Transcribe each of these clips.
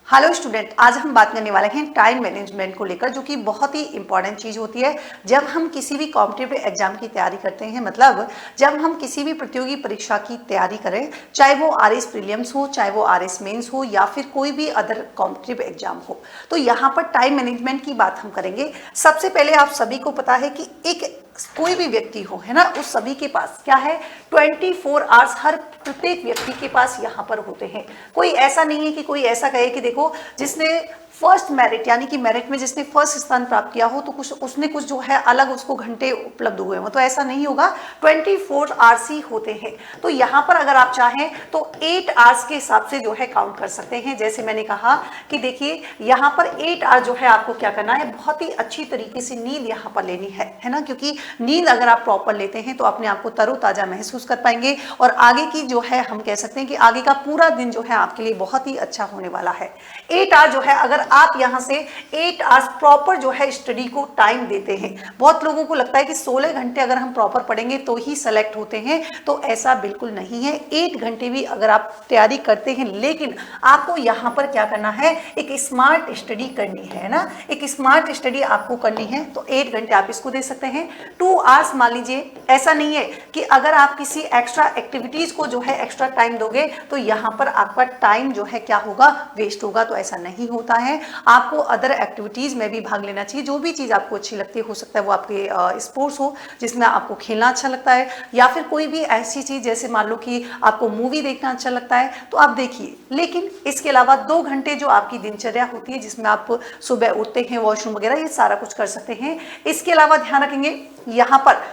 Hello student, आज हम बात करने वाले हैं टाइम मैनेजमेंट को लेकर, जो कि बहुत ही इंपॉर्टेंट चीज होती है जब हम किसी भी कॉम्पिटिटिव एग्जाम की तैयारी करते हैं। मतलब जब हम किसी भी प्रतियोगी परीक्षा की तैयारी करें, चाहे वो आरएस प्रीलिम्स हो, चाहे वो आरएस मेंस हो, या फिर कोई भी अदर कॉम्पिटिटिव एग्जाम हो, तो यहाँ पर टाइम मैनेजमेंट की बात हम करेंगे। सबसे पहले आप सभी को पता है कि एक कोई भी व्यक्ति हो, है ना, उस सभी के पास क्या है, 24 आवर्स हर प्रत्येक व्यक्ति के पास यहाँ पर होते हैं। कोई ऐसा नहीं है कि कोई ऐसा कहे कि देखो जिसने फर्स्ट मेरिट यानी कि मेरिट में जिसने फर्स्ट स्थान प्राप्त किया हो तो कुछ उसने कुछ जो है अलग उसको घंटे उपलब्ध हुए हो, तो ऐसा नहीं होगा। 24 आवर्स ही होते हैं। तो यहाँ पर अगर आप चाहें तो 8 आवर्स के हिसाब से जो है काउंट कर सकते हैं। जैसे मैंने कहा कि देखिए यहाँ पर 8 आवर्स जो है आपको क्या करना है, बहुत ही अच्छी तरीके से नींद यहाँ पर लेनी है ना, क्योंकि नींद अगर आप प्रॉपर लेते हैं तो अपने आप को तरोताजा महसूस कर पाएंगे और आगे की जो है हम कह सकते हैं कि आगे का पूरा दिन जो है आपके लिए बहुत ही अच्छा होने वाला है। 8 आवर्स जो है अगर आप यहां से 8 आवर्स प्रॉपर जो है स्टडी को टाइम देते हैं। बहुत लोगों को लगता है कि 16 घंटे अगर हम प्रॉपर पढ़ेंगे तो ही सेलेक्ट होते हैं, तो ऐसा बिल्कुल नहीं है। 8 घंटे भी अगर आप तैयारी करते हैं, लेकिन आपको यहां पर क्या करना है, एक स्मार्ट स्टडी करनी है ना, एक स्मार्ट स्टडी आपको करनी है। तो 8 घंटे आप इसको दे सकते हैं। 2 आवर्स मान लीजिए, ऐसा नहीं है कि अगर आप किसी एक्स्ट्रा एक्टिविटीज को जो है एक्स्ट्रा टाइम दोगे तो यहां पर आपका टाइम जो है क्या होगा, वेस्ट होगा, तो ऐसा नहीं होता है। आपको अदर एक्टिविटीज में भी भाग लेना चाहिए। जो भी चीज आपको अच्छी लगती है, हो सकता है वो आपके स्पोर्ट्स हो जिसमें आपको खेलना अच्छा लगता है, या फिर कोई भी ऐसी चीज जैसे मान लो कि आपको मूवी देखना अच्छा लगता है तो आप देखिए। लेकिन इसके अलावा 2 घंटे जो आपकी दिनचर्या होती है जिसमें आप सुबह उठते हैं, वॉशरूम वगैरह ये सारा कुछ कर सकते हैं। इसके अलावा ध्यान रखेंगे यहाँ पर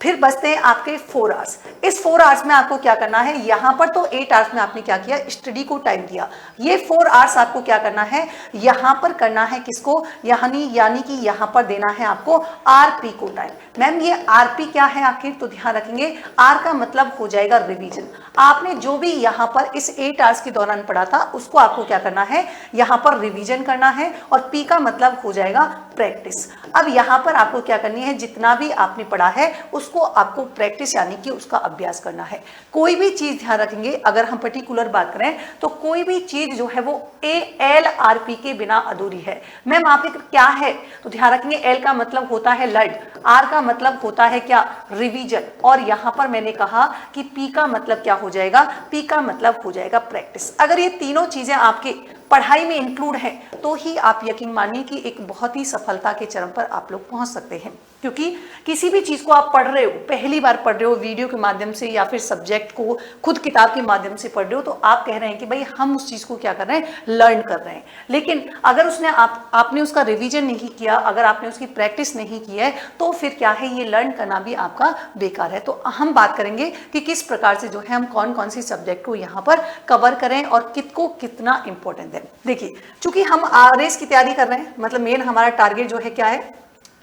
फिर बचते हैं आपके 4 आवर्स। इस 4 आवर्स में आपको क्या करना है, यहां पर तो 8 आवर्स में आपने क्या किया, स्टडी को टाइम दिया। ये 4 आवर्स आपको क्या करना है, यहां पर करना है किसको, यानी कि यहां पर देना है आपको आरपी को टाइम। मैम ये आरपी क्या है आखिर, तो ध्यान रखेंगे आर का मतलब हो जाएगा रिवीजन। आपने जो भी यहाँ पर इस 8 आवर्स के दौरान पढ़ा था उसको आपको क्या करना है, यहाँ पर रिवीजन करना है, और पी का मतलब हो जाएगा प्रैक्टिस। अब यहाँ पर आपको क्या करनी है, जितना भी आपने पढ़ा है उसको आपको प्रैक्टिस यानी कि उसका अभ्यास करना है। कोई भी चीज ध्यान रखेंगे, अगर हम पर्टिकुलर बात करें तो कोई भी चीज जो है वो ALRP के बिना अधूरी है। मैम आप क्या है, तो ध्यान रखेंगे एल का मतलब होता है लर्न, आर का मतलब होता है क्या, रिवीजन, और यहाँ पर मैंने कहा कि पी का मतलब क्या हो जाएगा, पी का मतलब हो जाएगा प्रैक्टिस। अगर ये तीनों चीजें आपके पढ़ाई में इंक्लूड है तो ही आप यकीन मानिए कि एक बहुत ही सफलता के चरम पर आप लोग पहुंच सकते हैं। क्योंकि किसी भी चीज को आप पढ़ रहे हो, पहली बार पढ़ रहे हो वीडियो के माध्यम से या फिर सब्जेक्ट को खुद किताब के माध्यम से पढ़ रहे हो, तो आप कह रहे हैं कि भाई हम उस चीज को क्या कर रहे हैं, लर्न कर रहे हैं। लेकिन अगर आपने उसका रिवीजन नहीं किया, अगर आपने उसकी प्रैक्टिस नहीं की है, तो फिर क्या है, ये लर्न करना भी आपका बेकार है। तो हम बात करेंगे कि किस प्रकार से जो है हम कौन कौन सी सब्जेक्ट को यहाँ पर कवर करें और किसको कितना इंपॉर्टेंट है। देखिए, चूंकि हम आरएस की तैयारी कर रहे हैं, मतलब मेन हमारा टारगेट जो है क्या है,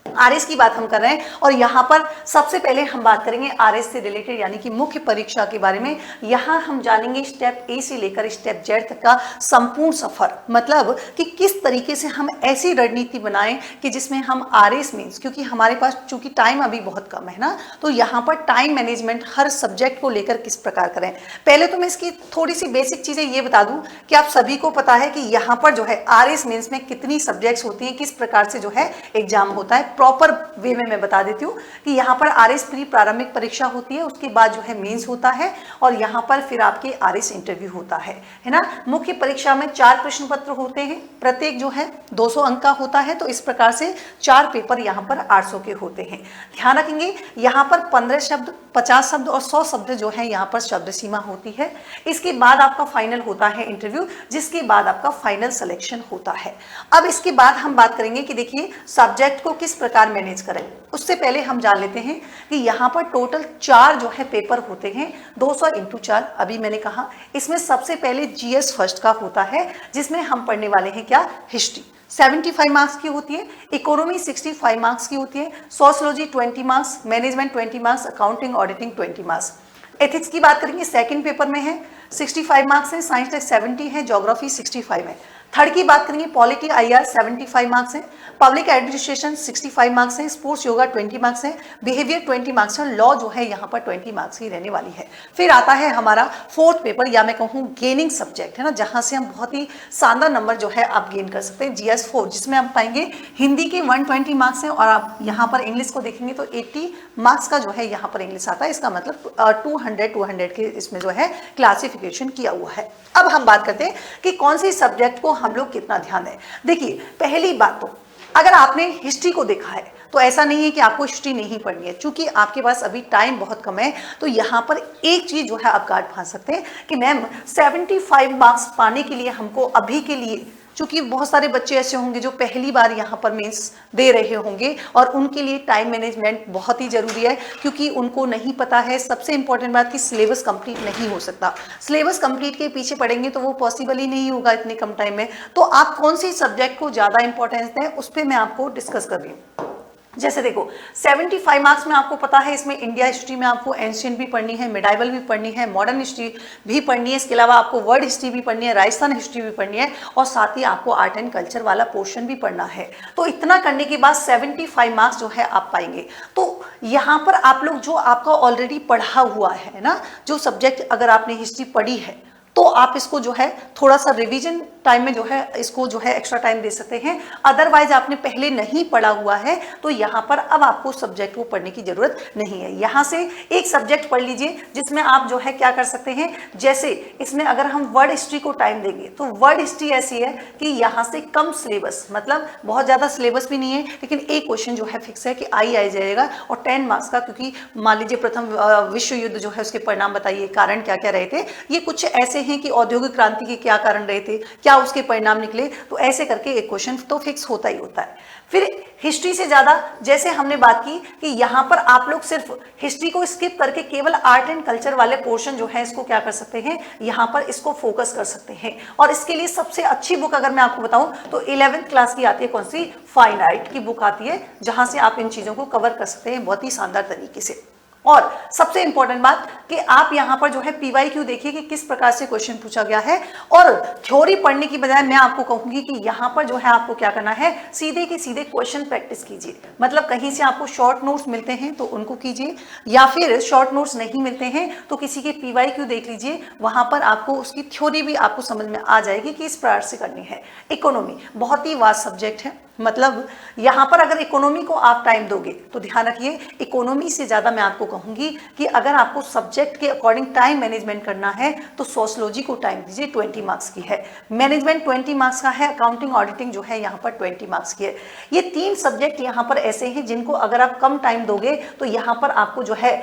आरएस की बात हम कर रहे हैं, और यहाँ पर सबसे पहले हम बात करेंगे आरएस से रिलेटेड यानी कि मुख्य परीक्षा के बारे में। यहाँ हम जानेंगे स्टेप ए से लेकर स्टेप जेड तक का संपूर्ण सफर, मतलब कि किस तरीके से हम ऐसी रणनीति बनाएं कि जिसमें हम आरएस मींस, क्योंकि हमारे पास चूंकि टाइम अभी बहुत कम है ना, तो यहाँ पर टाइम मैनेजमेंट हर सब्जेक्ट को लेकर किस प्रकार करें। पहले तो मैं इसकी थोड़ी सी बेसिक चीजें ये बता दूं कि आप सभी को पता है कि यहाँ पर जो है आरएस मींस में कितनी सब्जेक्ट्स होती हैं, किस प्रकार से जो है एग्जाम होता है। प्रॉपर वे में मैं बता देती हूँ कि यहाँ पर आरएस प्री प्रारंभिक परीक्षा होती है, उसके बाद जो है मेंस होता है, और यहाँ पर फिर आपके आरएस इंटरव्यू होता है ना। मुख्य परीक्षा में 4 प्रश्न पत्र होते हैं, प्रत्येक जो है 200 अंक का होता है, तो इस प्रकार से 4 पेपर यहाँ पर 800 के होते हैं। ध्यान रखेंगे यहाँ पर 15 शब्द, 50 शब्द और 100 शब्द जो है यहाँ पर शब्द सीमा होती है। इसके बाद आपका फाइनल होता है इंटरव्यू, जिसके बाद आपका फाइनल सिलेक्शन होता है। अब इसके बाद हम बात करेंगे कि देखिए सब्जेक्ट को किस प्रकार मैनेज करें। उससे पहले हम जान लेते हैं कि यहाँ पर टोटल 4 जो है पेपर होते हैं, 200 × 4। अभी मैंने कहा इसमें सबसे पहले जीएस फर्स्ट का होता है, जिसमें हम पढ़ने वाले हैं क्या, हिस्ट्री 75 मार्क्स की होती है, इकोनॉमी 65 मार्क्स की होती है, sociology 20 marks, management 20 marks, accounting auditing 20 marks. Ethics की बात करेंगे, सेकंड पेपर में है 65 मार्क्स है, साइंस टेक 70 है, ज्योग्राफी 65 है। थर्ड की बात करेंगे पॉलिटी आईआर 75 मार्क्स हैं, पब्लिक एडमिनिस्ट्रेशन 65 मार्क्स हैं, स्पोर्ट्स योगा 20 मार्क्स हैं, बिहेवियर 20 मार्क्स हैं, लॉ जो है यहाँ पर 20 मार्क्स की रहने वाली है। फिर आता है हमारा फोर्थ पेपर या मैं कहूँ गेनिंग सब्जेक्ट है ना, जहाँ से हम बहुत ही शानदार नंबर जो है आप गेन कर सकते हैं, जीएस 4, जिसमें आप पाएंगे हिंदी के 120 मार्क्स हैं और आप यहाँ पर इंग्लिश को देखेंगे तो 80 मार्क्स का जो है यहाँ पर इंग्लिश आता है। इसका मतलब 200 के इसमें जो है क्लासिफिकेशन किया हुआ है। अब हम बात करते हैं कि कौन सी सब्जेक्ट को हम लोग कितना ध्यान दें। देखिए पहली बात तो अगर आपने हिस्ट्री को देखा है तो ऐसा नहीं है कि आपको हिस्ट्री नहीं पढ़नी है, क्योंकि आपके पास अभी टाइम बहुत कम है। तो यहाँ पर एक चीज जो है आप गार्ड फांस सकते हैं कि मैम 75 मार्क्स पाने के लिए हमको अभी के लिए, चूंकि बहुत सारे बच्चे ऐसे होंगे जो पहली बार यहाँ पर मेंस दे रहे होंगे और उनके लिए टाइम मैनेजमेंट बहुत ही जरूरी है, क्योंकि उनको नहीं पता है सबसे इंपॉर्टेंट बात कि सिलेबस कंप्लीट नहीं हो सकता। सिलेबस कंप्लीट के पीछे पड़ेंगे तो वो पॉसिबल ही नहीं होगा इतने कम टाइम में। तो आप कौन सी सब्जेक्ट को ज्यादा इंपॉर्टेंस दें उस पर मैं आपको डिस्कस कर रही हूँ। जैसे देखो 75 मार्क्स में आपको पता है इसमें इंडिया हिस्ट्री में आपको एंशियंट भी पढ़नी है, मिडाइवल भी पढ़नी है, मॉडर्न हिस्ट्री भी पढ़नी है, इसके अलावा आपको वर्ल्ड हिस्ट्री भी पढ़नी है, राजस्थान हिस्ट्री भी पढ़नी है और साथ ही आपको आर्ट एंड कल्चर वाला पोर्शन भी पढ़ना है। तो इतना करने के बाद 75 मार्क्स जो है आप पाएंगे। तो यहाँ पर आप लोग जो आपका ऑलरेडी पढ़ा हुआ है ना, जो सब्जेक्ट अगर आपने हिस्ट्री पढ़ी है तो आप इसको जो है थोड़ा सा रिवीजन टाइम में जो है इसको जो है एक्स्ट्रा टाइम दे सकते हैं। अदरवाइज आपने पहले नहीं पढ़ा हुआ है तो यहाँ पर अब आपको सब्जेक्ट को पढ़ने की जरूरत नहीं है। यहाँ से एक सब्जेक्ट पढ़ लीजिए जिसमें आप जो है क्या कर सकते हैं, जैसे इसमें अगर हम वर्ल्ड हिस्ट्री को टाइम देंगे तो वर्ल्ड हिस्ट्री ऐसी है कि यहाँ से कम सिलेबस, मतलब बहुत ज्यादा सिलेबस भी नहीं है, लेकिन एक क्वेश्चन जो है फिक्स है कि आ जाएगा और 10 मार्क्स का, क्योंकि मान लीजिए प्रथम विश्व युद्ध जो है उसके परिणाम बताइए, कारण क्या क्या रहे थे, ये कुछ ऐसे हैं कि औद्योगिक क्रांति के क्या कारण रहे थे, क्या उसके परिणाम निकले, तो ऐसे करके एक क्वेश्चन तो फिक्स होता ही होता है। फिर हिस्ट्री से ज्यादा जैसे हमने बात की कि यहाँ पर आप लोग सिर्फ हिस्ट्री को स्किप करके केवल आर्ट एंड कल्चर वाले पोर्शन जो है इसको क्या कर सकते हैं, यहाँ पर इसको फोकस कर सकते हैं। और इसके लिए सबसे अच्छी बुक अगर मैं आपको बताऊं तो 11th क्लास की आती है, कौन सी, फाइन आर्ट की बुक आती है, जहां से आप इन चीजों को कवर कर सकते हैं बहुत ही शानदार तरीके से। और सबसे इंपॉर्टेंट बात कि आप यहाँ पर जो है पीवाईक्यू देखिए कि किस प्रकार से क्वेश्चन पूछा गया है। और थ्योरी पढ़ने की बजाय मैं आपको कहूंगी कि यहाँ पर जो है आपको क्या करना है, सीधे के सीधे क्वेश्चन प्रैक्टिस कीजिए। मतलब कहीं से आपको शॉर्ट नोट्स मिलते हैं तो उनको कीजिए, या फिर शॉर्ट नोट्स नहीं मिलते हैं तो किसी के पीवाईक्यू देख लीजिए, वहां पर आपको उसकी थ्योरी भी आपको समझ में आ जाएगी कि इस प्रकार से करनी है। इकोनॉमी बहुत ही वास्ट सब्जेक्ट है, मतलब यहाँ पर अगर इकोनॉमी को आप टाइम दोगे तो ध्यान रखिए इकोनॉमी से ज्यादा मैं आपको कहूंगी कि अगर आपको सब्जेक्ट के अकॉर्डिंग टाइम मैनेजमेंट करना है तो सोशियोलॉजी को टाइम दीजिए, 20 मार्क्स की है, मैनेजमेंट 20 मार्क्स का है, अकाउंटिंग ऑडिटिंग जो है यहाँ पर 20 मार्क्स की है। ये 3 सब्जेक्ट यहाँ पर ऐसे हैं जिनको अगर आप कम टाइम दोगे तो यहाँ पर आपको जो है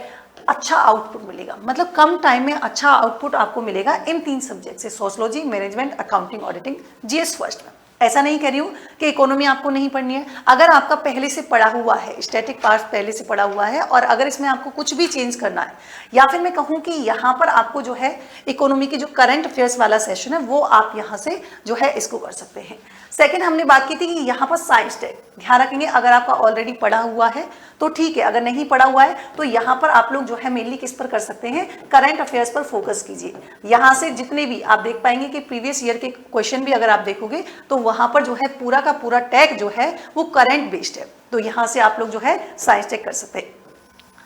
अच्छा आउटपुट मिलेगा, मतलब कम टाइम में अच्छा आउटपुट आपको मिलेगा इन 3 सब्जेक्ट से, sociology, management, accounting auditing, GS first में। ऐसा नहीं कह रही हूँ कि इकोनॉमी आपको नहीं पढ़नी है, अगर आपका पहले से पढ़ा हुआ है, स्टैटिक पार्ट पहले से पढ़ा हुआ है और अगर इसमें आपको कुछ भी चेंज करना है, या फिर मैं कहूँ कि यहाँ पर आपको जो है इकोनॉमी के जो करंट अफेयर्स वाला सेशन है वो आप यहाँ से जो है इसको कर सकते हैं। सेकंड हमने बात की थी कि यहाँ पर साइंस टेक, ध्यान रखेंगे अगर आपका ऑलरेडी पढ़ा हुआ है तो ठीक है, अगर नहीं पढ़ा हुआ है तो यहाँ पर आप लोग जो है मेनली किस पर कर सकते हैं, करंट अफेयर्स पर फोकस कीजिए। यहाँ से जितने भी आप देख पाएंगे कि प्रीवियस ईयर के क्वेश्चन भी अगर आप देखोगे तो वहां पर जो है पूरा का पूरा टैग जो है वो करंट बेस्ड है, तो यहाँ से आप लोग जो है साइंस टेक कर सकते हैं।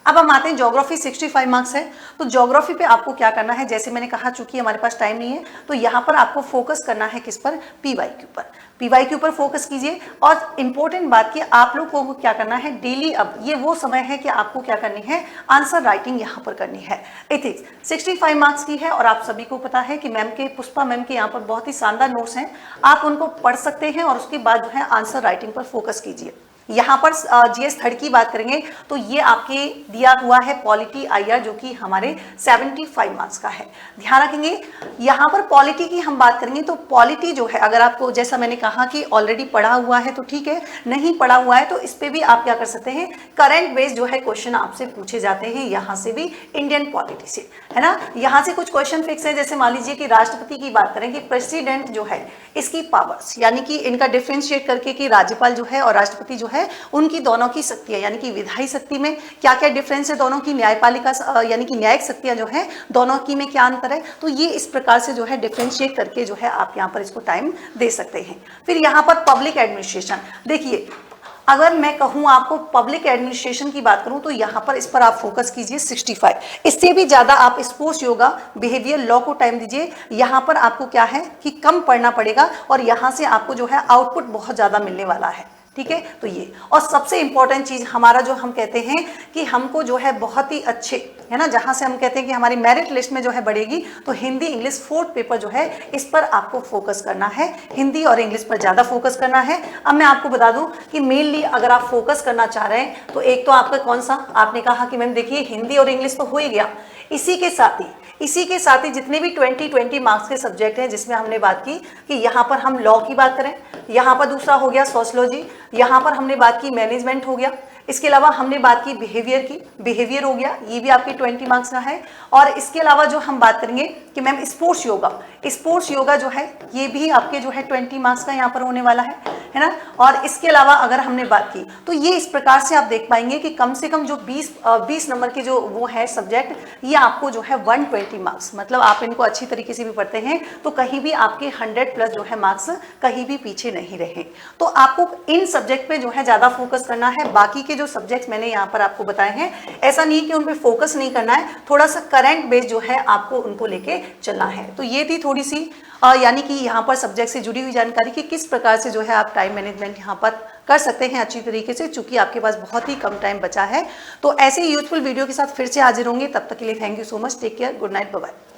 अब हम आते हैं ज्योग्राफी, 65 मार्क्स है, तो ज्योग्राफी पे आपको क्या करना है, जैसे मैंने कहा चूंकि हमारे पास टाइम नहीं है तो यहाँ पर आपको फोकस करना है किस पर, पीवाईक्यू पर, पीवाईक्यू पर फोकस कीजिए। और इंपॉर्टेंट बात कि आप लोग को क्या करना है डेली, अब ये वो समय है कि आपको क्या करनी है, आंसर राइटिंग यहाँ पर करनी है। एथिक्स 65 मार्क्स की है और आप सभी को पता है कि मैम के, पुष्पा मैम के यहाँ पर बहुत ही शानदार नोट्स हैं, आप उनको पढ़ सकते हैं और उसके बाद जो है आंसर राइटिंग पर फोकस कीजिए। यहाँ पर जीएस थर्ड की बात करेंगे तो ये आपके दिया हुआ है पॉलिटी आईआर जो कि हमारे 75 मार्क्स का है। ध्यान रखेंगे यहाँ पर पॉलिटी की हम बात करेंगे तो पॉलिटी जो है अगर आपको, जैसा मैंने कहा कि ऑलरेडी पढ़ा हुआ है तो ठीक है, नहीं पढ़ा हुआ है तो इस पे भी आप क्या कर सकते हैं, करंट बेस्ड जो है क्वेश्चन आपसे पूछे जाते हैं, यहाँ से भी इंडियन पॉलिटी से, है ना। यहाँ से कुछ क्वेश्चन फिक्स है, जैसे मान लीजिए कि राष्ट्रपति की बात करें कि प्रेसिडेंट जो है इसकी पावर्स, यानी कि इनका डिफ्रेंशिएट करके कि राज्यपाल जो है और राष्ट्रपति जो है उनकी दोनों की शक्तियां, यानी कि विधायी शक्ति में क्या क्या डिफरेंस है दोनों की, न्यायपालिका यानी कि न्यायिक शक्तियां जो है दोनों की में क्या अंतर है। तो ये इस प्रकार से जो है डिफरेंशिएट करके जो है आप यहाँ पर इसको टाइम दे सकते हैं। फिर यहाँ पर पब्लिक एडमिनिस्ट्रेशन, देखिए अगर मैं कहूं आपको पब्लिक एडमिनिस्ट्रेशन की बात करूं तो यहां पर इस पर आप फोकस कीजिए 65, इससे भी ज्यादा आप स्पोर्ट्स, योगा, बिहेवियर, लॉ को टाइम दीजिए। यहां पर आपको क्या है कि कम पढ़ना पड़ेगा और यहां से आपको जो है आउटपुट बहुत ज्यादा मिलने वाला है, ठीक है। तो ये, और सबसे इंपॉर्टेंट चीज हमारा जो हम कहते हैं कि हमको जो है बहुत ही अच्छे, है ना, जहां से हम कहते हैं कि हमारी मेरिट लिस्ट में जो है बढ़ेगी, तो हिंदी इंग्लिश 4th पेपर जो है इस पर आपको फोकस करना है, हिंदी और इंग्लिश पर ज्यादा फोकस करना है। अब मैं आपको बता दूं कि मेनली अगर आप फोकस करना चाह रहे हैं तो एक तो आपका कौन सा, आपने कहा कि मैम देखिए हिंदी और इंग्लिश तो हो ही गया, इसी के साथ ही जितने भी 20 मार्क्स के सब्जेक्ट हैं जिसमें हमने बात की कि यहाँ पर हम लॉ की बात करें, यहाँ पर दूसरा हो गया सोशियोलॉजी, यहाँ पर हमने बात की मैनेजमेंट हो गया, इसके अलावा हमने बात की बिहेवियर की, बिहेवियर हो गया, ये भी आपके 20 मार्क्स का है। और इसके अलावा जो हम बात करेंगे कि मैम स्पोर्ट्स योगा जो है ये भी आपके जो है 20 मार्क्स का यहाँ पर होने वाला है ना। और इसके अलावा अगर हमने बात की तो ये इस प्रकार से आप देख पाएंगे कि कम से कम जो 20 नंबर के जो वो है सब्जेक्ट, ये आपको जो है 120 मार्क्स, मतलब आप इनको अच्छी तरीके से भी पढ़ते हैं तो कहीं भी आपके 100+ जो है मार्क्स कहीं भी पीछे नहीं रहे। तो आपको इन सब्जेक्ट पे जो है ज्यादा फोकस करना है। बाकी के जो सब्जेक्ट्स मैंने यहाँ पर आपको बताए हैं, ऐसा नहीं कि उन पे फोकस नहीं करना है, थोड़ा सा करंट बेस जो है आपको उनको लेके चलना है। तो ये थी थोड़ी सी यानी कि यहाँ पर सब्जेक्ट से जुड़ी हुई जानकारी कि किस प्रकार से जो है आप टाइम मैनेजमेंट यहाँ पर कर सकते हैं अच्छी तरीके से, चूंकि आपके पास बहुत ही कम टाइम बचा है। तो ऐसे ही यूजफुल वीडियो के साथ फिर से हाजिर होंगे, तब तक के लिए thank you so much, take care, good night, bye bye.